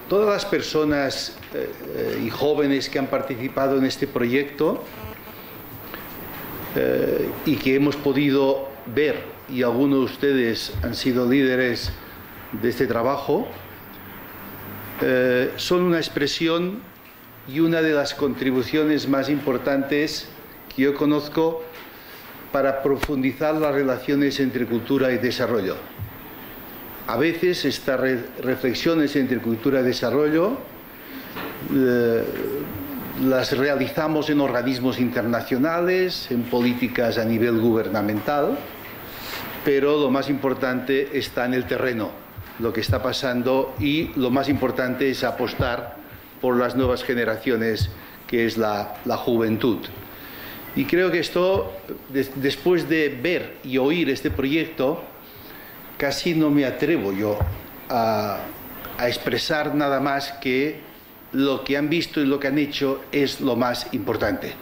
Todas las personas y jóvenes que han participado en este proyecto y que hemos podido ver, y algunos de ustedes han sido líderes de este trabajo, son una expresión y una de las contribuciones más importantes que yo conozco para profundizar las relaciones entre cultura y desarrollo. A veces estas reflexiones entre cultura y desarrollo las realizamos en organismos internacionales, en políticas a nivel gubernamental, pero lo más importante está en el terreno, lo que está pasando, y lo más importante es apostar por las nuevas generaciones, que es la juventud. Y creo que esto, después de ver y oír este proyecto, casi no me atrevo yo a expresar nada más que lo que han visto y lo que han hecho es lo más importante.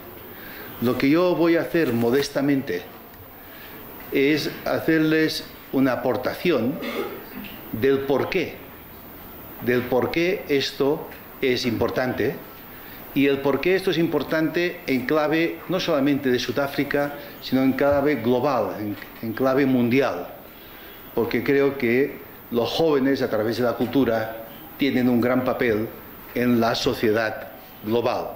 Lo que yo voy a hacer modestamente es hacerles una aportación del por qué esto es importante, y el por qué esto es importante en clave no solamente de Sudáfrica, sino en clave global, en clave mundial, porque creo que los jóvenes, a través de la cultura, tienen un gran papel en la sociedad global.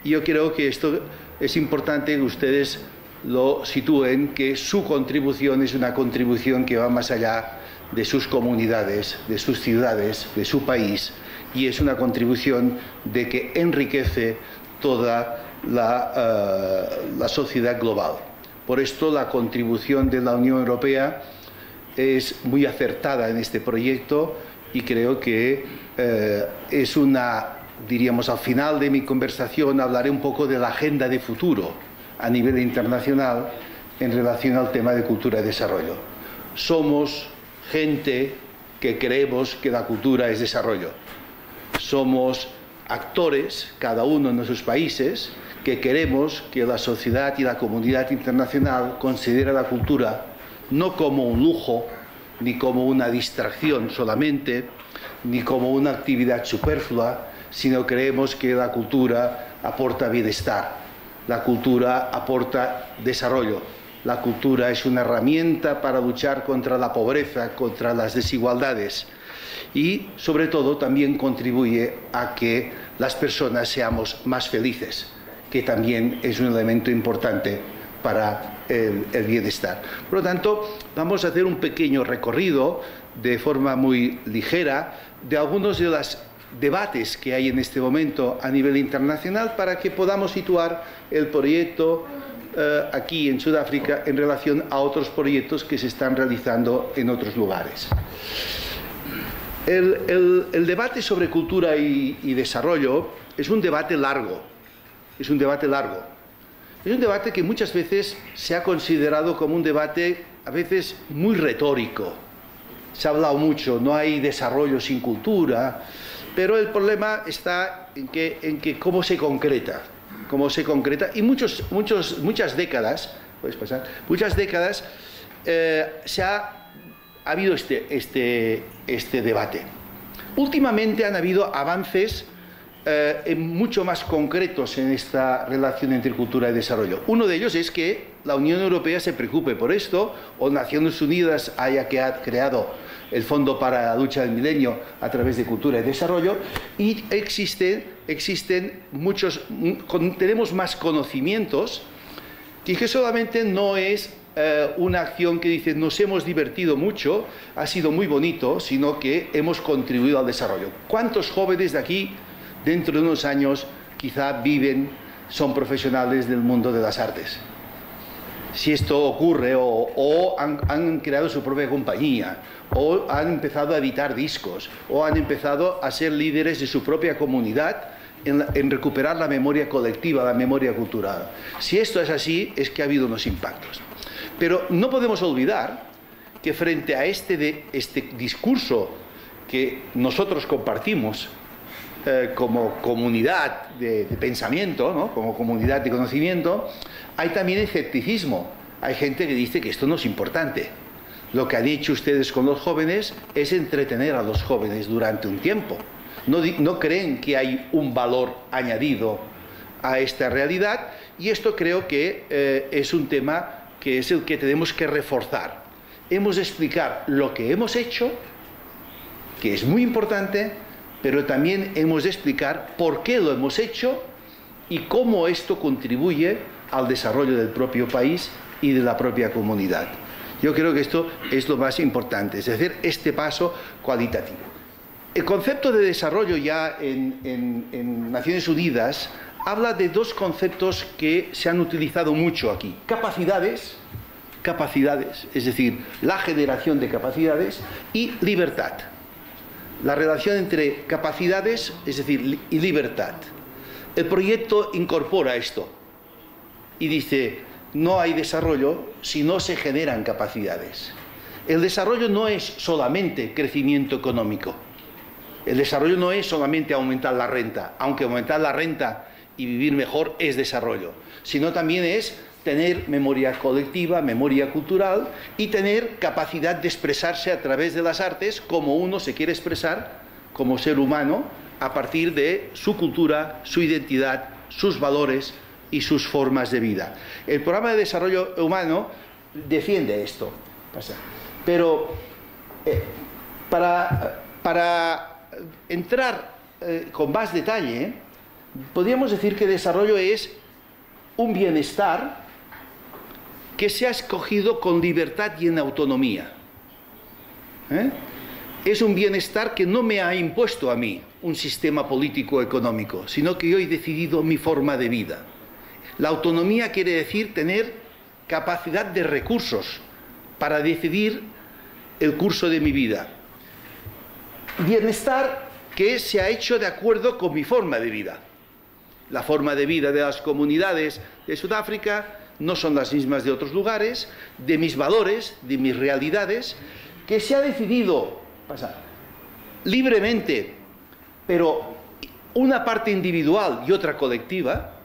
Y yo creo que esto es importante que ustedes lo sitúen, que su contribución es una contribución que va más allá de sus comunidades, de sus ciudades, de su país, y es una contribución de que enriquece toda la sociedad global. Por esto la contribución de la Unión Europea es muy acertada en este proyecto, y creo que es diríamos, al final de mi conversación hablaré un poco de la agenda de futuro a nivel internacional en relación al tema de cultura y desarrollo. Somos gente que creemos que la cultura es desarrollo. Somos actores, cada uno en nuestros países, que queremos que la sociedad y la comunidad internacional considere la cultura no como un lujo, ni como una distracción solamente, ni como una actividad superflua, sino creemos que la cultura aporta bienestar, la cultura aporta desarrollo, la cultura es una herramienta para luchar contra la pobreza, contra las desigualdades, y sobre todo también contribuye a que las personas seamos más felices, que también es un elemento importante para el bienestar. Por lo tanto, vamos a hacer un pequeño recorrido de forma muy ligera de algunos de los debates que hay en este momento a nivel internacional, para que podamos situar el proyecto aquí en Sudáfrica en relación a otros proyectos que se están realizando en otros lugares. El debate sobre cultura y desarrollo es un debate largo, es un debate largo. Es un debate que muchas veces se ha considerado como un debate a veces muy retórico. Se ha hablado mucho, no hay desarrollo sin cultura, pero el problema está en que cómo se concreta, y muchas décadas, puedes pasar, muchas décadas ha habido este debate. Últimamente han habido avances mucho más concretos en esta relación entre cultura y desarrollo. Uno de ellos es que la Unión Europea se preocupe por esto, o Naciones Unidas haya creado el Fondo para la Lucha del Milenio a través de cultura y desarrollo, y tenemos más conocimientos, y que solamente no es una acción que dice nos hemos divertido mucho, ha sido muy bonito, sino que hemos contribuido al desarrollo. ¿Cuántos jóvenes de aquí, dentro de unos años, quizá son profesionales del mundo de las artes? Si esto ocurre, o han creado su propia compañía, o han empezado a editar discos, o han empezado a ser líderes de su propia comunidad en recuperar la memoria colectiva, la memoria cultural. Si esto es así, es que ha habido unos impactos. Pero no podemos olvidar que frente a este discurso que nosotros compartimos como comunidad de pensamiento, ¿no? Como comunidad de conocimiento, hay también escepticismo. Hay gente que dice que esto no es importante. Lo que han hecho ustedes con los jóvenes es entretener a los jóvenes durante un tiempo. no creen que hay un valor añadido a esta realidad, y esto creo que es un tema que es el que tenemos que reforzar. Hemos de explicar lo que hemos hecho, que es muy importante, pero también hemos de explicar por qué lo hemos hecho y cómo esto contribuye al desarrollo del propio país y de la propia comunidad. Yo creo que esto es lo más importante, es decir, este paso cualitativo. El concepto de desarrollo ya en Naciones Unidas habla de dos conceptos que se han utilizado mucho aquí. Capacidades, es decir, la generación de capacidades, y libertad. La relación entre capacidades, es decir, y libertad. El proyecto incorpora esto y dice: no hay desarrollo si no se generan capacidades. El desarrollo no es solamente crecimiento económico. El desarrollo no es solamente aumentar la renta, aunque aumentar la renta y vivir mejor es desarrollo, sino también es tener memoria colectiva, memoria cultural, y tener capacidad de expresarse a través de las artes como uno se quiere expresar como ser humano a partir de su cultura, su identidad, sus valores y sus formas de vida. El programa de desarrollo humano defiende esto. Pero para entrar con más detalle, podríamos decir que desarrollo es un bienestar que se ha escogido con libertad y en autonomía. Es un bienestar que no me ha impuesto a mí un sistema político económico, sino que yo he decidido mi forma de vida. La autonomía quiere decir tener capacidad de recursos para decidir el curso de mi vida. Bienestar que se ha hecho de acuerdo con mi forma de vida. La forma de vida de las comunidades de Sudáfrica no son las mismas de otros lugares, de mis valores, de mis realidades, que se ha decidido libremente, pero una parte individual y otra colectiva.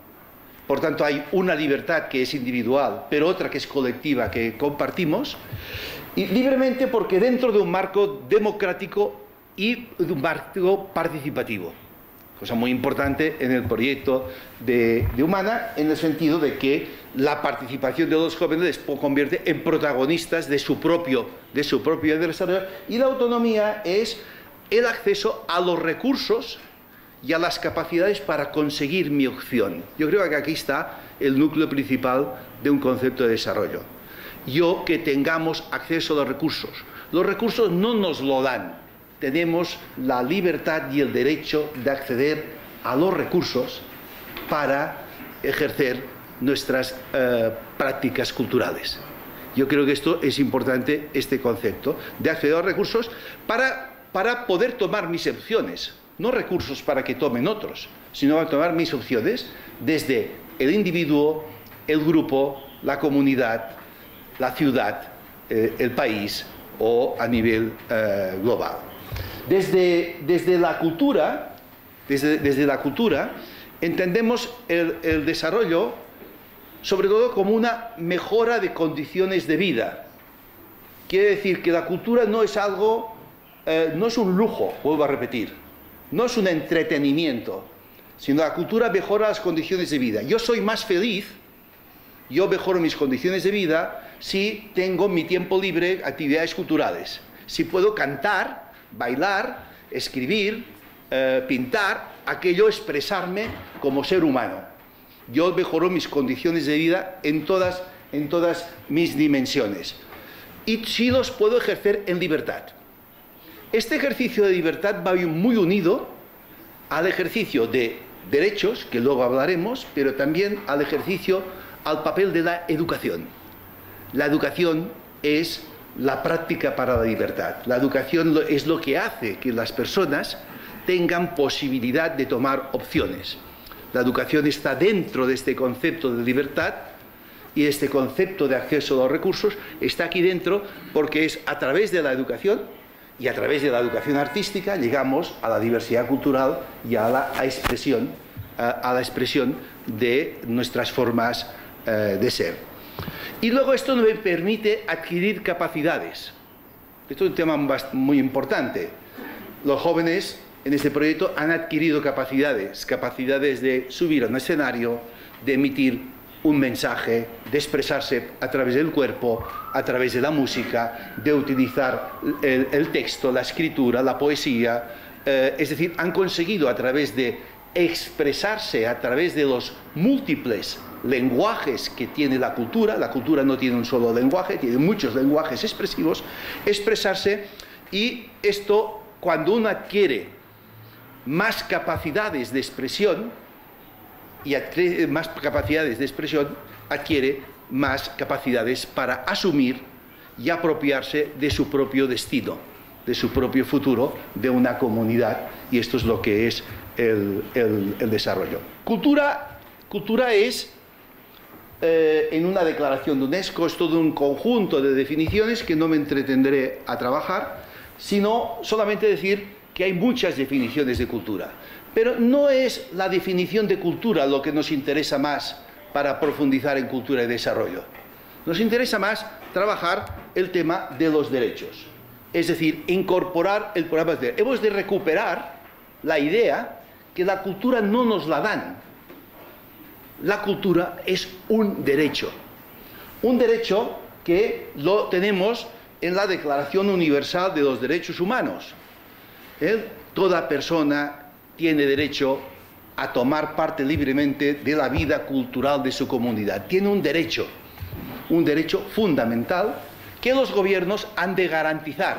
Por tanto, hay una libertad que es individual, pero otra que es colectiva, que compartimos, y libremente porque dentro de un marco democrático y de un marco participativo. Cosa muy importante en el proyecto de Humana, en el sentido de que la participación de los jóvenes les convierte en protagonistas de su propio desarrollo, y la autonomía es el acceso a los recursos y a las capacidades para conseguir mi opción. Yo creo que aquí está el núcleo principal de un concepto de desarrollo. Que tengamos acceso a los recursos. Los recursos no nos lo dan. Tenemos la libertad y el derecho de acceder a los recursos para ejercer nuestras prácticas culturales. Yo creo que esto es importante, este concepto de acceder a los recursos para poder tomar mis opciones. No recursos para que tomen otros, sino para tomar mis opciones desde el individuo, el grupo, la comunidad, la ciudad, el país o a nivel global. Desde la cultura, entendemos el desarrollo sobre todo como una mejora de condiciones de vida. Quiere decir que la cultura no es algo, no es un lujo, vuelvo a repetir. No es un entretenimiento, sino la cultura mejora las condiciones de vida. Yo soy más feliz, yo mejoro mis condiciones de vida si tengo mi tiempo libre, actividades culturales. Si puedo cantar, bailar, escribir, pintar, aquello expresarme como ser humano. Yo mejoro mis condiciones de vida en todas mis dimensiones. Y si los puedo ejercer en libertad. Este ejercicio de libertad va muy unido al ejercicio de derechos, que luego hablaremos, pero también al papel de la educación. La educación es la práctica para la libertad. La educación es lo que hace que las personas tengan posibilidad de tomar opciones. La educación está dentro de este concepto de libertad, y este concepto de acceso a los recursos está aquí dentro porque es a través de la educación y a través de la educación artística llegamos a la diversidad cultural y a la expresión de nuestras formas de ser. Y luego esto nos permite adquirir capacidades. Esto es un tema muy importante. Los jóvenes en este proyecto han adquirido capacidades de subir a un escenario, de emitir un mensaje, de expresarse a través del cuerpo, a través de la música, de utilizar el texto, la escritura, la poesía, es decir, han conseguido a través de expresarse a través de los múltiples lenguajes que tiene la cultura no tiene un solo lenguaje, tiene muchos lenguajes expresivos, expresarse, y esto, cuando uno adquiere más capacidades de expresión, adquiere más capacidades para asumir y apropiarse de su propio destino, de su propio futuro, de una comunidad, y esto es lo que es el desarrollo. Cultura es, en una declaración de UNESCO, es todo un conjunto de definiciones que no me entretendré a trabajar, sino solamente decir que hay muchas definiciones de cultura. Pero no es la definición de cultura lo que nos interesa más para profundizar en cultura y desarrollo. Nos interesa más trabajar el tema de los derechos. Es decir, incorporar el programa de derechos. Hemos de recuperar la idea que la cultura no nos la dan. La cultura es un derecho que lo tenemos en la Declaración Universal de los Derechos Humanos. Toda persona tiene derecho a tomar parte libremente de la vida cultural de su comunidad. Tiene un derecho fundamental que los gobiernos han de garantizar,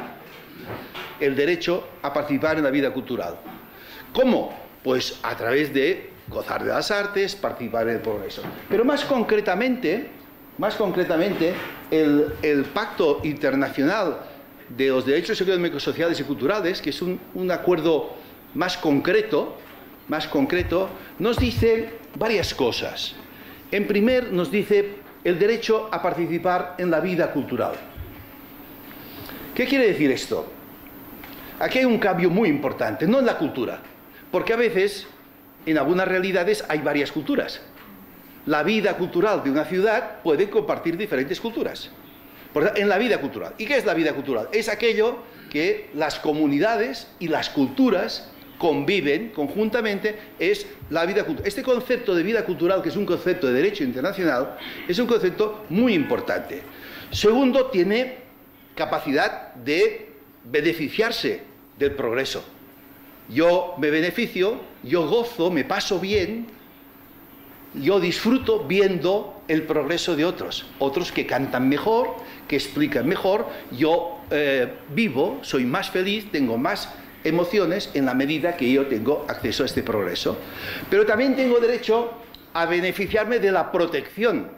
el derecho a participar en la vida cultural. ¿Cómo? Pues a través de gozar de las artes, participar en el progreso. Pero más concretamente, el Pacto Internacional de los Derechos Económicos, Sociales y Culturales, que es un acuerdo más concreto, nos dice varias cosas. En primer, nos dice el derecho a participar en la vida cultural. ¿Qué quiere decir esto? Aquí hay un cambio muy importante, no en la cultura, porque a veces, en algunas realidades, hay varias culturas. La vida cultural de una ciudad puede compartir diferentes culturas. En la vida cultural. ¿Y qué es la vida cultural? Es aquello que las comunidades y las culturas conviven conjuntamente, es la vida cultural. Este concepto de vida cultural, que es un concepto de derecho internacional, es un concepto muy importante. Segundo, tiene capacidad de beneficiarse del progreso. Yo me beneficio, yo gozo, me paso bien, yo disfruto viendo el progreso de otros que cantan mejor, que explican mejor. Yo vivo, soy más feliz, tengo más emociones en la medida que yo tengo acceso a este progreso. Pero también tengo derecho a beneficiarme de la protección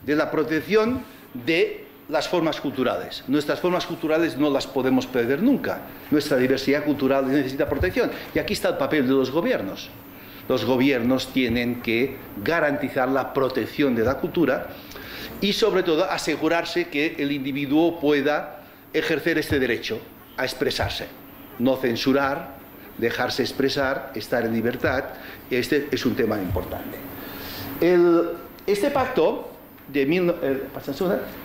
de las formas culturales. Nuestras formas culturales no las podemos perder nunca. Nuestra diversidad cultural necesita protección. Y aquí está el papel de los gobiernos. Los gobiernos tienen que garantizar la protección de la cultura y, sobre todo, asegurarse que el individuo pueda ejercer este derecho a expresarse. No censurar, dejarse expresar, estar en libertad. Este es un tema importante. Este pacto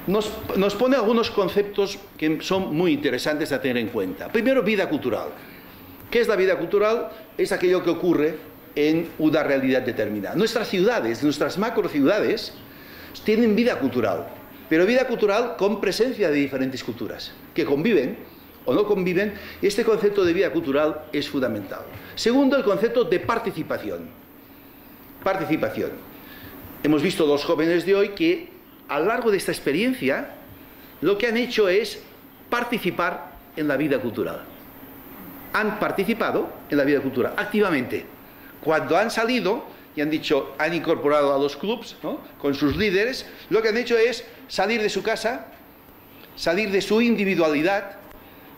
nos pone algunos conceptos que son muy interesantes a tener en cuenta. Primero, vida cultural. ¿Qué es la vida cultural? Es aquello que ocurre en una realidad determinada. Nuestras ciudades, nuestras macrociudades, tienen vida cultural, pero vida cultural con presencia de diferentes culturas, que conviven o no conviven. Este concepto de vida cultural es fundamental. Segundo, el concepto de participación. Participación. Hemos visto los jóvenes de hoy que a lo largo de esta experiencia lo que han hecho es participar en la vida cultural. Han participado en la vida cultural activamente. Cuando han salido y han incorporado a los clubs, ¿no?, con sus líderes, lo que han hecho es salir de su casa, salir de su individualidad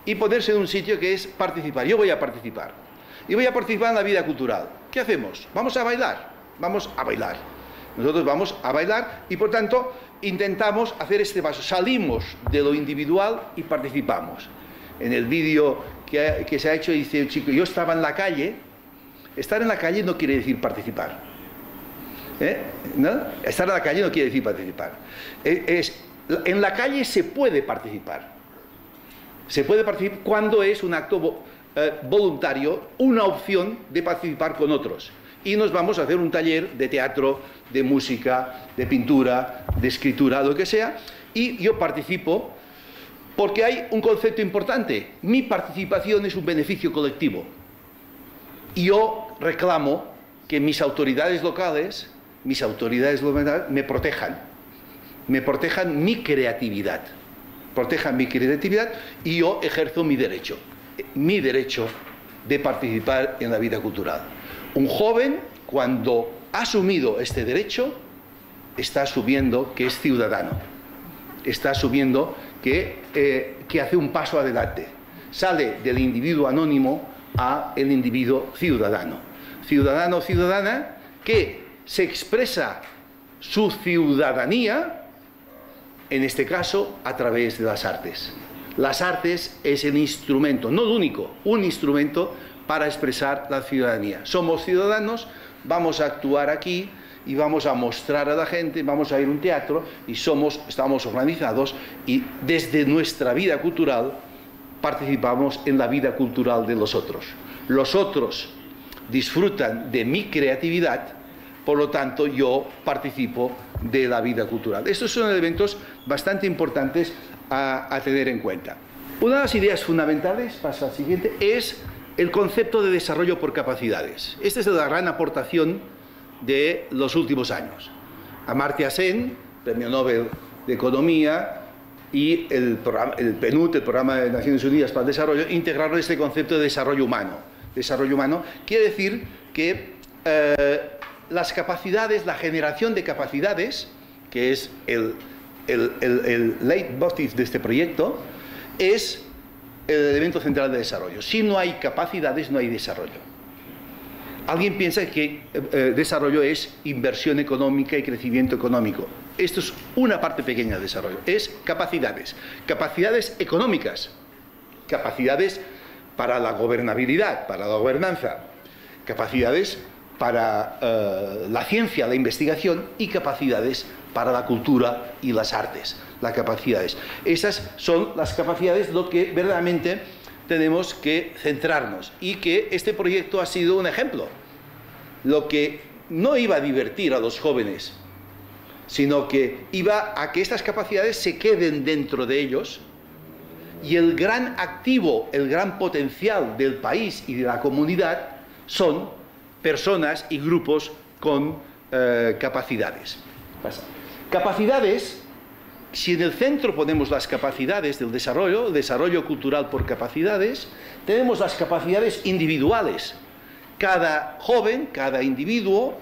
y ponerse en un sitio que es participar. Yo voy a participar. Y voy a participar en la vida cultural. ¿Qué hacemos? Vamos a bailar. Vamos a bailar. Nosotros vamos a bailar y, por tanto, intentamos hacer este paso. Salimos de lo individual y participamos. En el vídeo que se ha hecho dice un chico, yo estaba en la calle. Estar en la calle no quiere decir participar. ¿No? Estar en la calle no quiere decir participar. En la calle se puede participar. Se puede participar cuando es un acto voluntario una opción de participar con otros. Y nos vamos a hacer un taller de teatro, de música, de pintura, de escritura, lo que sea, y yo participo porque hay un concepto importante. Mi participación es un beneficio colectivo. Y yo reclamo que mis autoridades locales me protejan mi creatividad. Protejan mi creatividad y yo ejerzo mi derecho de participar en la vida cultural. Un joven, cuando ha asumido este derecho, está asumiendo que es ciudadano, está asumiendo que hace un paso adelante, sale del individuo anónimo a el individuo ciudadano. Ciudadano o ciudadana que se expresa su ciudadanía, en este caso, a través de las artes. Las artes es el instrumento, no el único, un instrumento para expresar la ciudadanía. Somos ciudadanos, vamos a actuar aquí y vamos a mostrar a la gente, vamos a ir a un teatro y estamos organizados y desde nuestra vida cultural participamos en la vida cultural de los otros. Los otros disfrutan de mi creatividad, por lo tanto yo participo de la vida cultural. Estos son elementos bastante importantes a tener en cuenta. Una de las ideas fundamentales, pasa al siguiente, es el concepto de desarrollo por capacidades. Esta es la gran aportación de los últimos años. Amartya Sen, Premio Nobel de Economía, y el PNUD, el Programa de Naciones Unidas para el Desarrollo, integraron este concepto de desarrollo humano. Desarrollo humano quiere decir que las capacidades, la generación de capacidades, que es el leitmotiv de este proyecto, es el elemento central del desarrollo. Si no hay capacidades, no hay desarrollo. Alguien piensa que desarrollo es inversión económica y crecimiento económico. Esto es una parte pequeña del desarrollo. Es capacidades. Capacidades económicas. Capacidades para la gobernabilidad, para la gobernanza. Capacidades para la ciencia, la investigación, y capacidades para la cultura y las artes. Las capacidades. Esas son las capacidades lo que verdaderamente tenemos que centrarnos, y que este proyecto ha sido un ejemplo. Lo que no iba a divertir a los jóvenes, sino que iba a que estas capacidades se queden dentro de ellos, y el gran activo, el gran potencial del país y de la comunidad son personas y grupos con capacidades. Capacidades. Si en el centro ponemos las capacidades del desarrollo, el desarrollo cultural por capacidades, tenemos las capacidades individuales. Cada joven, cada individuo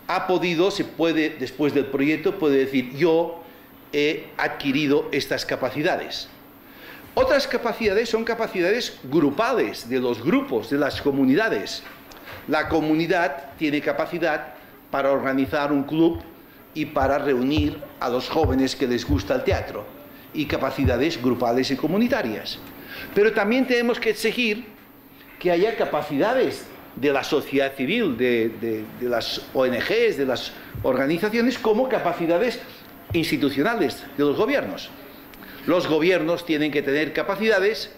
ha podido, después del proyecto, puede decir: yo he adquirido estas capacidades. Otras capacidades son capacidades grupales, de los grupos, de las comunidades. La comunidad tiene capacidad para organizar un club y para reunir a los jóvenes que les gusta el teatro, y capacidades grupales y comunitarias. Pero también tenemos que exigir que haya capacidades de la sociedad civil, de las ONGs, de las organizaciones, como capacidades institucionales de los gobiernos. Los gobiernos tienen que tener capacidades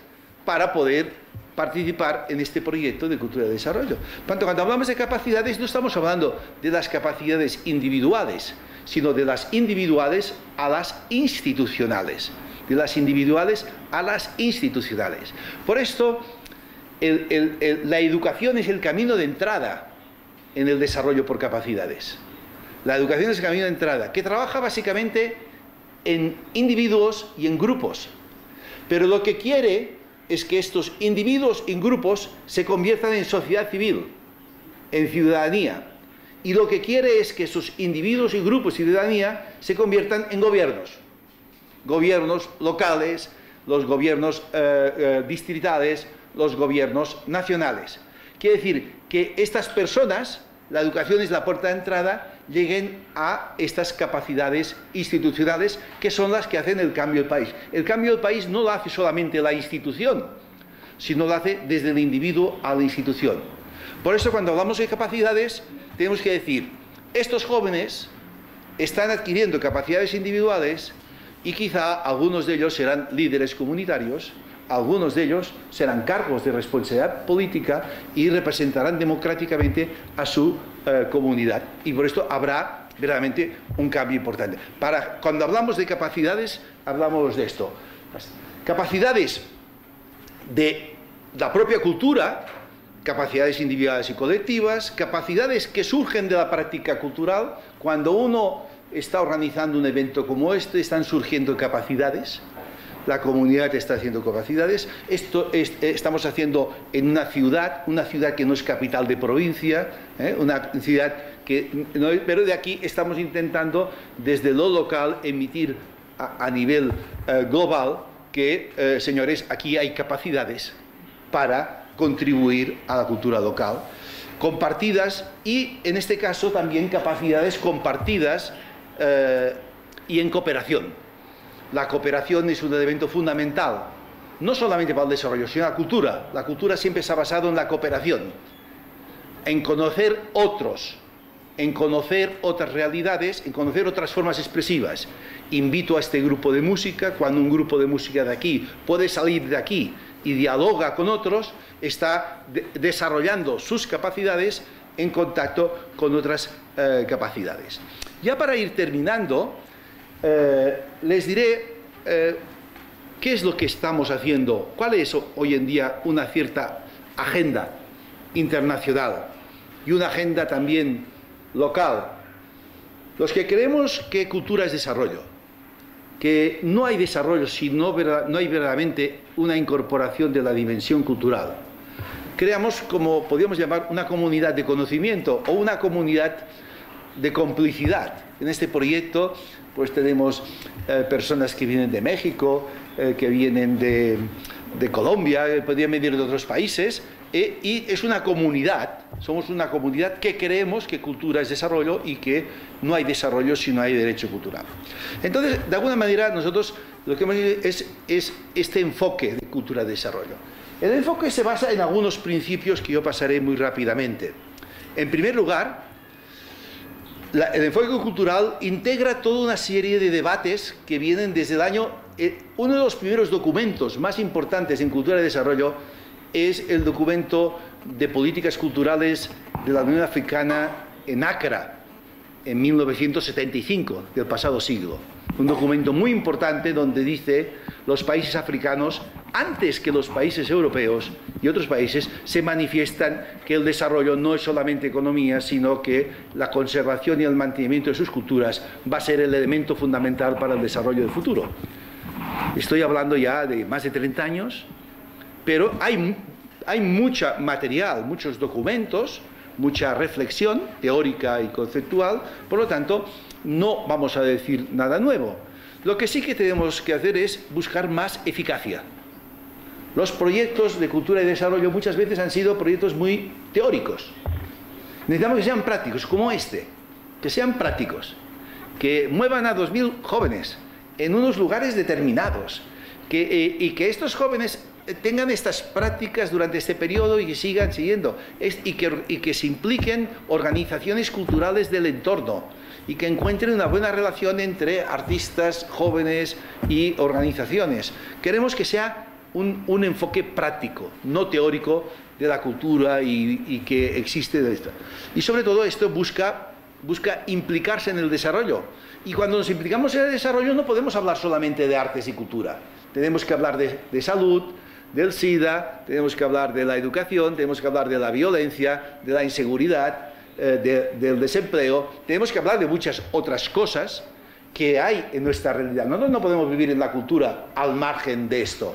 para poder participar en este proyecto de cultura de desarrollo. Cuando hablamos de capacidades, no estamos hablando de las capacidades individuales, sino de las individuales a las institucionales. De las individuales a las institucionales. Por esto, la educación es el camino de entrada en el desarrollo por capacidades. La educación es el camino de entrada, que trabaja básicamente en individuos y en grupos. Pero lo que quiere es que estos individuos y grupos se conviertan en sociedad civil, en ciudadanía. Y lo que quiere es que esos individuos y grupos y ciudadanía se conviertan en gobiernos. Gobiernos locales, los gobiernos distritales, los gobiernos nacionales. Quiere decir que estas personas, la educación es la puerta de entrada, lleguen a estas capacidades institucionales, que son las que hacen el cambio del país. El cambio del país no lo hace solamente la institución, sino lo hace desde el individuo a la institución. Por eso, cuando hablamos de capacidades, tenemos que decir: estos jóvenes están adquiriendo capacidades individuales, y quizá algunos de ellos serán líderes comunitarios, algunos de ellos serán cargos de responsabilidad política y representarán democráticamente a su comunidad. Y por esto habrá verdaderamente un cambio importante. Cuando hablamos de capacidades, hablamos de esto. Capacidades de la propia cultura, capacidades individuales y colectivas, capacidades que surgen de la práctica cultural. Cuando uno está organizando un evento como este, están surgiendo capacidades. La comunidad está haciendo capacidades. Esto estamos haciendo en una ciudad que no es capital de provincia, una ciudad que no, pero de aquí estamos intentando desde lo local emitir a nivel global que, señores, aquí hay capacidades para contribuir a la cultura local, compartidas y, en este caso, también capacidades compartidas y en cooperación. La cooperación es un elemento fundamental, no solamente para el desarrollo, sino la cultura. La cultura siempre se ha basado en la cooperación, en conocer otros, en conocer otras realidades, en conocer otras formas expresivas. Invito a este grupo de música, cuando un grupo de música de aquí puede salir de aquí y dialoga con otros, está desarrollando sus capacidades en contacto con otras capacidades. Ya para ir terminando, les diré qué es lo que estamos haciendo, cuál es hoy en día una cierta agenda internacional y una agenda también local. Los que creemos que cultura es desarrollo, que no hay desarrollo si no hay verdaderamente una incorporación de la dimensión cultural. Creamos, como podríamos llamar, una comunidad de conocimiento o una comunidad de complicidad. En este proyecto pues tenemos personas que vienen de México, que vienen de Colombia, podrían venir de otros países, y es una comunidad, somos una comunidad que creemos que cultura es desarrollo y que no hay desarrollo si no hay derecho cultural. Entonces, de alguna manera, nosotros lo que hemos hecho es este enfoque de cultura de desarrollo. El enfoque se basa en algunos principios que yo pasaré muy rápidamente. En primer lugar, el enfoque cultural integra toda una serie de debates que vienen desde el año... uno de los primeros documentos más importantes en cultura de desarrollo es el documento de políticas culturales de la Unión Africana en Accra, en 1975, del pasado siglo. Un documento muy importante donde dice los países africanos, antes que los países europeos y otros países, se manifiestan que el desarrollo no es solamente economía, sino que la conservación y el mantenimiento de sus culturas va a ser el elemento fundamental para el desarrollo del futuro. Estoy hablando ya de más de 30 años, pero hay mucho material, muchos documentos, mucha reflexión teórica y conceptual, por lo tanto, no vamos a decir nada nuevo. Lo que sí que tenemos que hacer es buscar más eficacia. Los proyectos de cultura y desarrollo muchas veces han sido proyectos muy teóricos. Necesitamos que sean prácticos, como este, que sean prácticos, que muevan a 2000 jóvenes en unos lugares determinados, y que estos jóvenes tengan estas prácticas durante este periodo y que sigan siguiendo, y que se impliquen organizaciones culturales del entorno, y que encuentren una buena relación entre artistas, jóvenes y organizaciones. Queremos que sea un enfoque práctico, no teórico, de la cultura y que existe de esto. Y sobre todo esto busca implicarse en el desarrollo. Y cuando nos implicamos en el desarrollo no podemos hablar solamente de artes y cultura. Tenemos que hablar de salud, del SIDA, tenemos que hablar de la educación, tenemos que hablar de la violencia, de la inseguridad, del desempleo. Tenemos que hablar de muchas otras cosas que hay en nuestra realidad. Nosotros no podemos vivir en la cultura al margen de esto,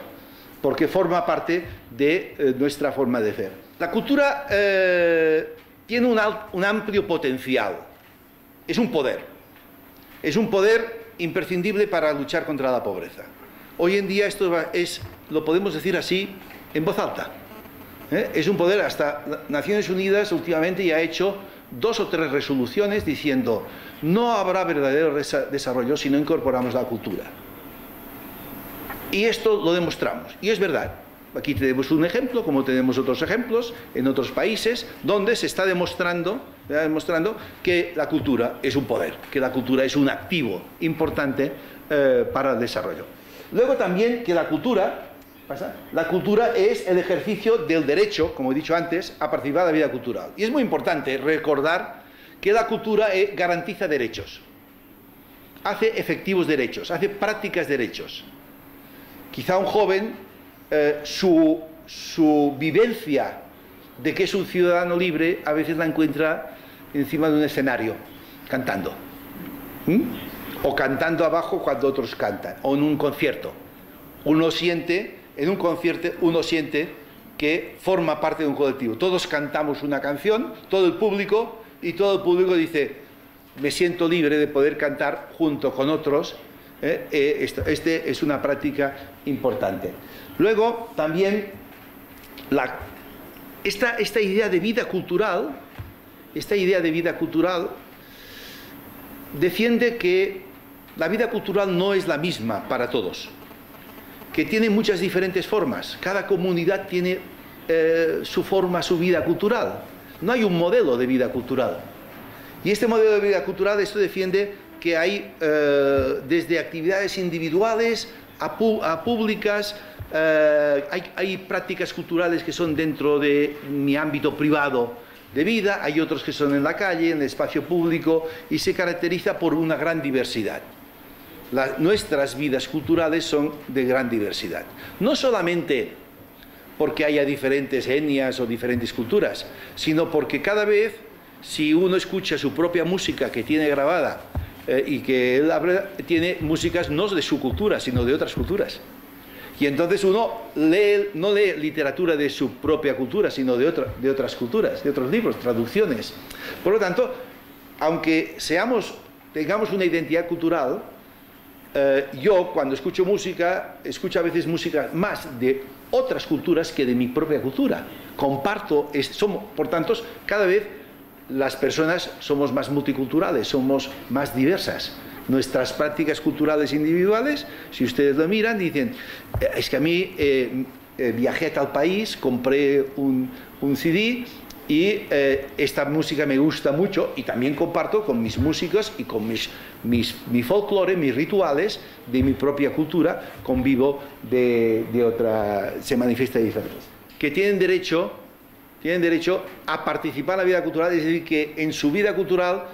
porque forma parte de nuestra forma de ser. La cultura tiene un amplio potencial. Es un poder imprescindible para luchar contra la pobreza. Hoy en día esto lo podemos decir así en voz alta. Es un poder, hasta Naciones Unidas últimamente ya ha hecho 2 o 3 resoluciones diciendo no habrá verdadero desarrollo si no incorporamos la cultura. Y esto lo demostramos, y es verdad. Aquí tenemos un ejemplo, como tenemos otros ejemplos en otros países, donde se está demostrando que la cultura es un poder, que la cultura es un activo importante para el desarrollo. Luego también que la cultura La cultura es el ejercicio del derecho, como he dicho antes, a participar en la vida cultural. Y es muy importante recordar que la cultura garantiza derechos, hace efectivos derechos, hace prácticas derechos. Quizá un joven, su vivencia de que es un ciudadano libre, a veces la encuentra encima de un escenario, cantando. O cantando abajo cuando otros cantan, o en un concierto. En un concierto uno siente que forma parte de un colectivo. Todos cantamos una canción, todo el público, y todo el público dice, me siento libre de poder cantar junto con otros. Este es una práctica importante. Luego, también, esta idea de vida cultural, defiende que la vida cultural no es la misma para todos, que tiene muchas diferentes formas. Cada comunidad tiene su forma, su vida cultural. No hay un modelo de vida cultural. Y este modelo de vida cultural, esto defiende que hay desde actividades individuales a públicas, hay prácticas culturales que son dentro de mi ámbito privado de vida, hay otros que son en la calle, en el espacio público, y se caracteriza por una gran diversidad. Nuestras vidas culturales son de gran diversidad. No solamente porque haya diferentes etnias o diferentes culturas, sino porque cada vez, si uno escucha su propia música que tiene grabada y que él tiene músicas no de su cultura, sino de otras culturas. Y entonces uno no lee literatura de su propia cultura, sino de otras culturas, de otros libros, traducciones. Por lo tanto, aunque tengamos una identidad cultural, yo cuando escucho música, escucho a veces música más de otras culturas que de mi propia cultura. Por tanto, cada vez las personas somos más multiculturales, somos más diversas. Nuestras prácticas culturales individuales, si ustedes lo miran, dicen, es que a mí viajé a tal país, compré un CD y esta música me gusta mucho, y también comparto con mis músicos y con mi folclore, mis rituales de mi propia cultura, convivo de otra, se manifiesta de diferentes. Que tienen derecho a participar en la vida cultural, es decir, que en su vida cultural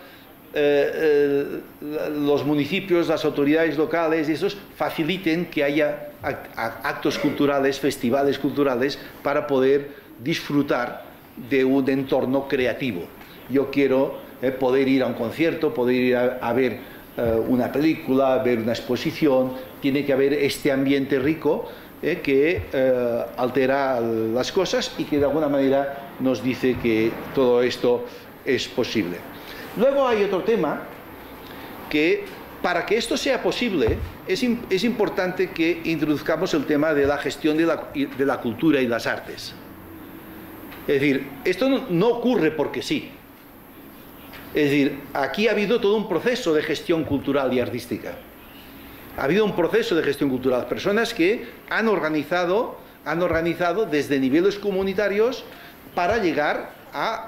los municipios, las autoridades locales, esos faciliten que haya actos culturales, festivales culturales, para poder disfrutar de un entorno creativo. Yo quiero poder ir a un concierto, poder ir a ver una película, ver una exposición. Tiene que haber este ambiente rico que altera las cosas y que de alguna manera nos dice que todo esto es posible. Luego hay otro tema que, para que esto sea posible, es importante que introduzcamos el tema de la gestión de la cultura y las artes. Es decir, esto no ocurre porque sí. Es decir, aquí ha habido todo un proceso de gestión cultural y artística. Ha habido un proceso de gestión cultural. Personas que han organizado desde niveles comunitarios para llegar a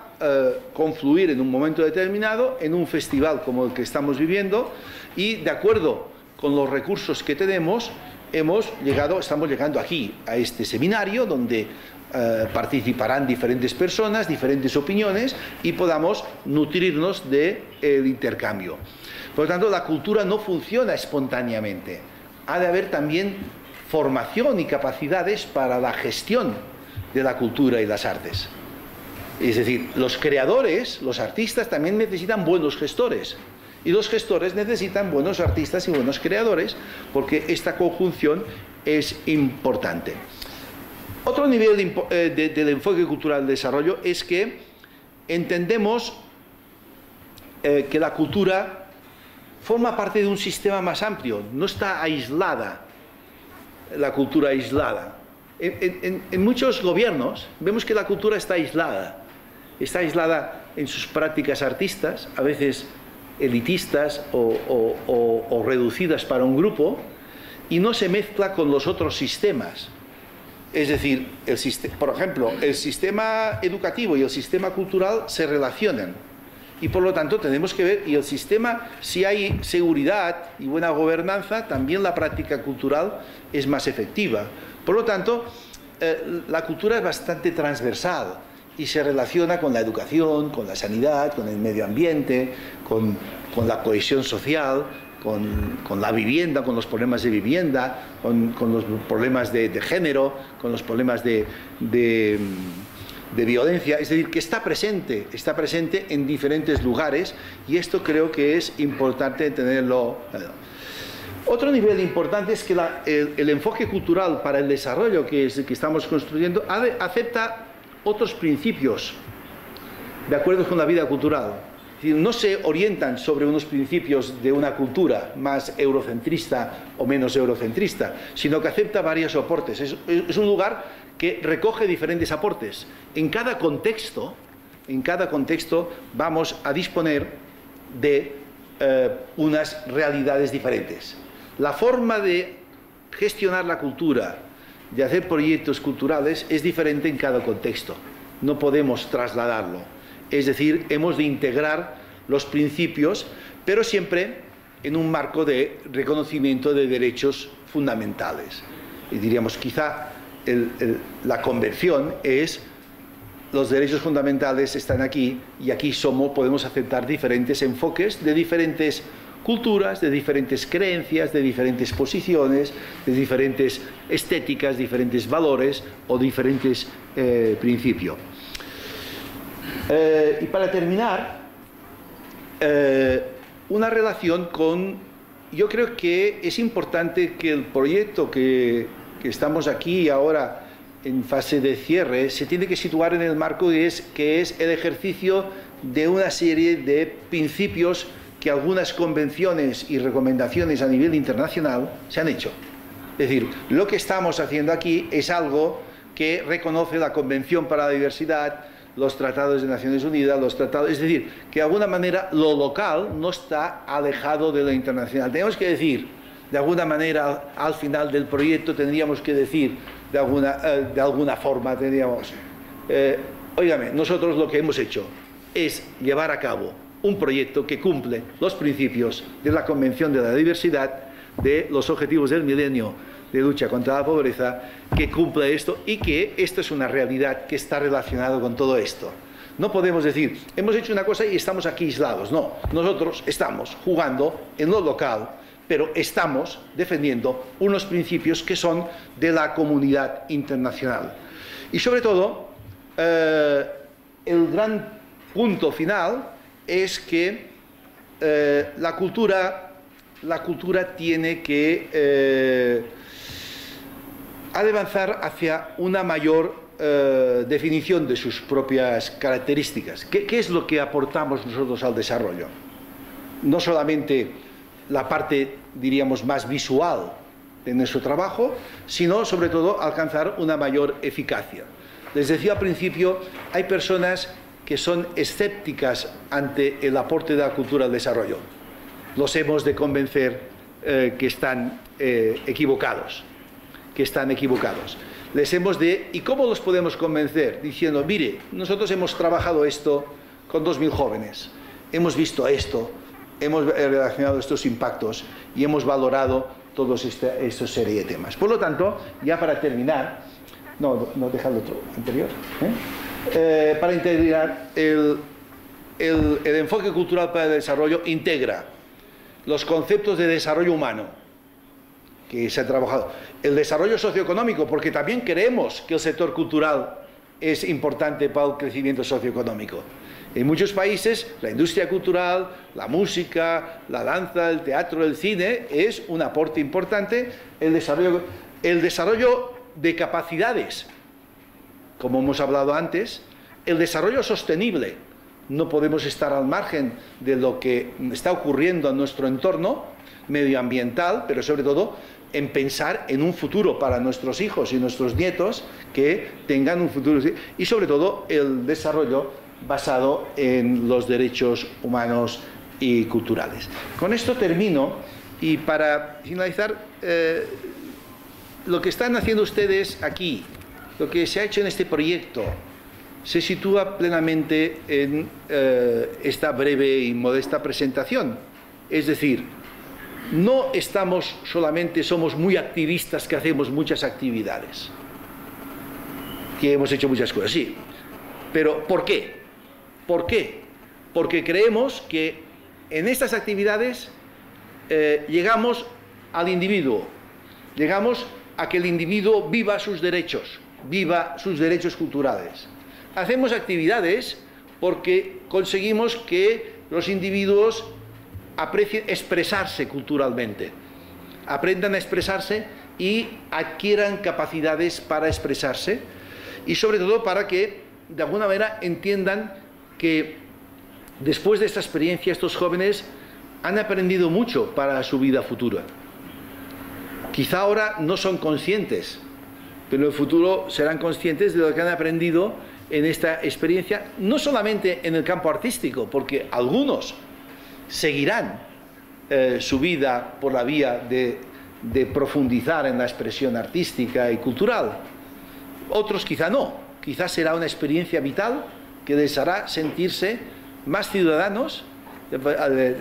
confluir en un momento determinado en un festival como el que estamos viviendo, y de acuerdo con los recursos que tenemos estamos llegando aquí a este seminario donde participarán diferentes personas, diferentes opiniones, y podamos nutrirnos del intercambio. Por lo tanto, la cultura no funciona espontáneamente. Ha de haber también formación y capacidades para la gestión de la cultura y las artes. Es decir, los creadores, los artistas, también necesitan buenos gestores. Y los gestores necesitan buenos artistas y buenos creadores, porque esta conjunción es importante. Otro nivel del enfoque cultural del desarrollo es que entendemos que la cultura forma parte de un sistema más amplio, no está aislada, la cultura aislada. En muchos gobiernos vemos que la cultura está aislada en sus prácticas artistas, a veces elitistas o reducidas para un grupo, y no se mezcla con los otros sistemas. Es decir, por ejemplo, el sistema educativo y el sistema cultural se relacionan, y por lo tanto tenemos que ver, y el sistema, si hay seguridad y buena gobernanza, también la práctica cultural es más efectiva. Por lo tanto, la cultura es bastante transversal y se relaciona con la educación, con la sanidad, con el medio ambiente, con la cohesión social, con la vivienda, con los problemas de vivienda, con los problemas de género, con los problemas de violencia. Es decir, que está presente en diferentes lugares, y esto creo que es importante tenerlo. Otro nivel importante es que el enfoque cultural para el desarrollo que estamos construyendo acepta otros principios de acuerdo con la vida cultural. Es decir, no se orientan sobre unos principios de una cultura más eurocentrista o menos eurocentrista, sino que acepta varios aportes. Es un lugar que recoge diferentes aportes. En cada contexto vamos a disponer de unas realidades diferentes. La forma de gestionar la cultura, de hacer proyectos culturales, es diferente en cada contexto. No podemos trasladarlo. Es decir, hemos de integrar los principios, pero siempre en un marco de reconocimiento de derechos fundamentales. Y diríamos, quizá la convención es: los derechos fundamentales están aquí, y aquí podemos aceptar diferentes enfoques de diferentes culturas, de diferentes creencias, de diferentes posiciones, de diferentes estéticas, diferentes valores o diferentes principios. Y para terminar, una relación con... Yo creo que es importante que el proyecto que estamos aquí ahora en fase de cierre se tiene que situar en el marco que es el ejercicio de una serie de principios que algunas convenciones y recomendaciones a nivel internacional se han hecho. Es decir, lo que estamos haciendo aquí es algo que reconoce la Convención para la Diversidad, los tratados de Naciones Unidas, es decir, que de alguna manera lo local no está alejado de lo internacional. Tenemos que decir, de alguna manera, al final del proyecto tendríamos que decir, de alguna forma, óigame, nosotros lo que hemos hecho es llevar a cabo un proyecto que cumple los principios de la Convención de la Diversidad, de los Objetivos del Milenio de lucha contra la pobreza, que cumple esto, y que esto es una realidad que está relacionada con todo esto. No podemos decir, hemos hecho una cosa y estamos aquí aislados. No, nosotros estamos jugando en lo local, pero estamos defendiendo unos principios que son de la comunidad internacional. Y sobre todo, el gran punto final es que la cultura tiene que ha de avanzar hacia una mayor definición de sus propias características. ¿Qué es lo que aportamos nosotros al desarrollo? No solamente la parte, diríamos, más visual de nuestro trabajo, sino sobre todo alcanzar una mayor eficacia. Les decía al principio, hay personas que son escépticas ante el aporte de la cultura al desarrollo. Los hemos de convencer que están equivocados. Les hemos de... ¿Y cómo los podemos convencer? Diciendo, mire, nosotros hemos trabajado esto con 2000 jóvenes, hemos visto esto, hemos relacionado estos impactos y hemos valorado todos esta serie de temas. Por lo tanto, ya para terminar, no deja el otro anterior, para integrar el enfoque cultural para el desarrollo integra los conceptos de desarrollo humano que se ha trabajado, el desarrollo socioeconómico, porque también creemos que el sector cultural es importante para el crecimiento socioeconómico. En muchos países la industria cultural, la música, la danza, el teatro, el cine es un aporte importante. El desarrollo de capacidades, como hemos hablado antes, el desarrollo sostenible. No podemos estar al margen de lo que está ocurriendo en nuestro entorno medioambiental, pero sobre todo en pensar en un futuro para nuestros hijos y nuestros nietos, que tengan un futuro, y sobre todo el desarrollo basado en los derechos humanos y culturales. Con esto termino, y para finalizar, lo que están haciendo ustedes aquí, lo que se ha hecho en este proyecto, se sitúa plenamente en esta breve y modesta presentación. Es decir, no estamos solamente, somos muy activistas que hacemos muchas actividades, que hemos hecho muchas cosas, sí. Pero ¿por qué? ¿Por qué? Porque creemos que en estas actividades llegamos al individuo, llegamos a que el individuo viva sus derechos culturales. Hacemos actividades porque conseguimos que los individuos aprecien expresarse culturalmente, aprendan a expresarse y adquieran capacidades para expresarse, y sobre todo para que de alguna manera entiendan que después de esta experiencia estos jóvenes han aprendido mucho para su vida futura. Quizá ahora no son conscientes, pero en el futuro serán conscientes de lo que han aprendido en esta experiencia, no solamente en el campo artístico, porque algunos seguirán su vida por la vía de profundizar en la expresión artística y cultural. Otros quizá no, quizá será una experiencia vital que les hará sentirse más ciudadanos,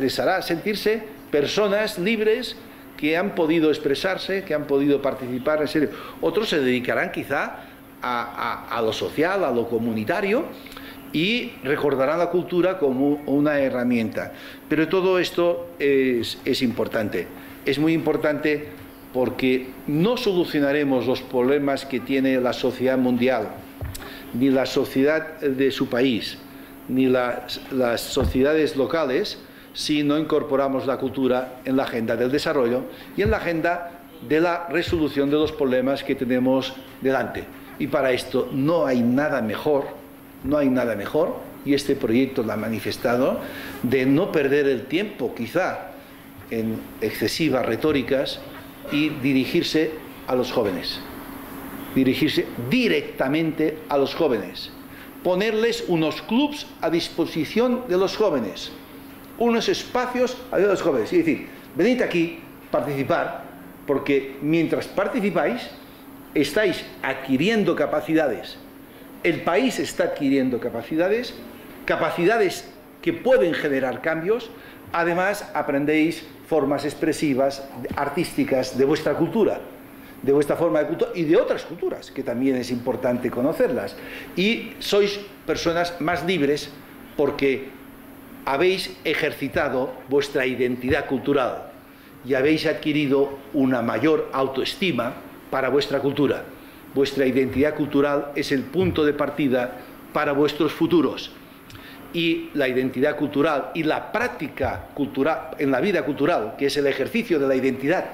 les hará sentirse personas libres que han podido expresarse, que han podido participar en serio. Otros se dedicarán quizá a lo social, a lo comunitario, y recordarán la cultura como una herramienta. Pero todo esto es importante. Es muy importante porque no solucionaremos los problemas que tiene la sociedad mundial, ni la sociedad de su país, ni las sociedades locales, si no incorporamos la cultura en la agenda del desarrollo y en la agenda de la resolución de los problemas que tenemos delante. Y para esto no hay nada mejor, y este proyecto lo ha manifestado, de no perder el tiempo quizá en excesivas retóricas y dirigirse a los jóvenes, dirigirse directamente a los jóvenes, ponerles unos clubs a disposición de los jóvenes, unos espacios a los jóvenes, y decir, venid aquí, participar, porque mientras participáis estáis adquiriendo capacidades, el país está adquiriendo capacidades que pueden generar cambios. Además aprendéis formas expresivas, artísticas de vuestra cultura, de vuestra forma de cultura y de otras culturas, que también es importante conocerlas. Y sois personas más libres porque habéis ejercitado vuestra identidad cultural y habéis adquirido una mayor autoestima para vuestra cultura. Vuestra identidad cultural es el punto de partida para vuestros futuros. Y la identidad cultural y la práctica cultural en la vida cultural, que es el ejercicio de la identidad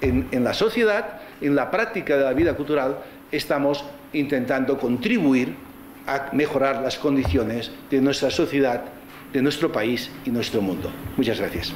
en la sociedad, en la práctica de la vida cultural, estamos intentando contribuir a mejorar las condiciones de nuestra sociedad, de nuestro país y nuestro mundo. Muchas gracias.